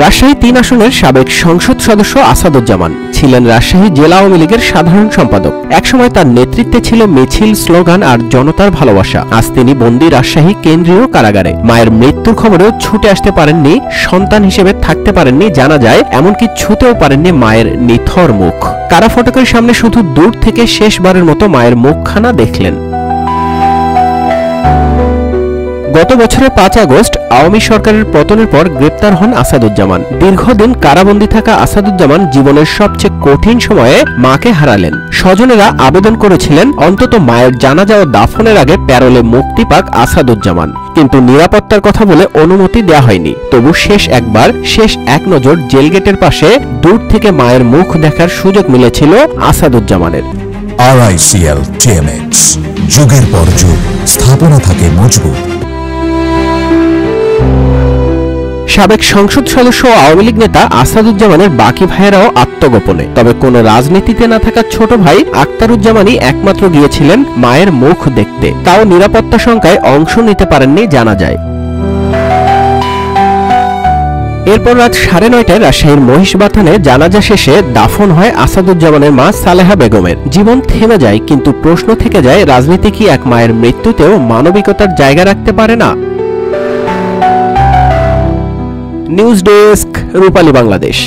রাজশাহী ৩ আসনের সাবেক সংসদ সদস্য আসাদুজ্জামান ছিলেন রাজশাহী জেলা আওয়ামী লীগের সাধারণ সম্পাদক। একসময় তার নেতৃত্বে ছিল মিছিল, স্লোগান আর জনতার ভালোবাসা। আজ তিনি বন্দী রাজশাহী কেন্দ্রীয় কারাগারে। মায়ের মৃত্যুর খবরেও ছুটে আসতে পারেননি, সন্তান হিসেবে থাকতে পারেননি জানা যায়, এমনকি ছুতেও পারেননি মায়ের নিথর মুখ। কারা ফটকের সামনে শুধু দূর থেকে শেষবারের মতো মায়ের মুখখানা দেখলেন। গত বছরের ৫ আগস্ট আওয়ামী সরকারের পতনের পর গ্রেপ্তার হন আসাদুজ্জামান। দীর্ঘদিন কারাবন্দী থাকা আসাদুজ্জামান জীবনের সবচেয়ে কঠিন সময়ে মাকে হারালেন। স্বজনেরা আবেদন করেছিলেন অন্তত মায়ের জানাজা ও দাফনের আগে প্যারোলে মুক্তি পাক আসাদুজ্জামান, কিন্তু নিরাপত্তার কথা বলে অনুমতি দেওয়া হয়নি। তবু শেষ এক নজর জেলগেটের পাশে দূর থেকে মায়ের মুখ দেখার সুযোগ মিলেছিল আসাদুজ্জামানের। RICL TMX, যুগের পর যুগ স্থাপনা থাকে মজবুত। সাবেক সংসদ সদস্য ও আওয়ামী লীগ নেতা আসাদুজ্জামানের বাকি ভাইয়েরাও আত্মগোপনে। তবে কোনো রাজনীতিতে না থাকা ছোট ভাই আখতারুজ্জামানই একমাত্র গিয়েছিলেন মায়ের মুখ দেখতে। তাও নিরাপত্তা শঙ্কায় অংশ নিতে পারেননি জানা যায়। এরপর রাত 9:30টায় রাজশাহীর মহিষবাথানে জানাজা শেষে দাফন হয় আসাদুজ্জামানের মা সালেহা বেগমের। জীবন থেমে যায়, কিন্তু প্রশ্ন থেকে যায়, রাজনীতি কি এক মায়ের মৃত্যুতেও মানবিকতার জায়গা রাখতে পারে না? নিউজ ডেস্ক, রূপালী বাংলাদেশ।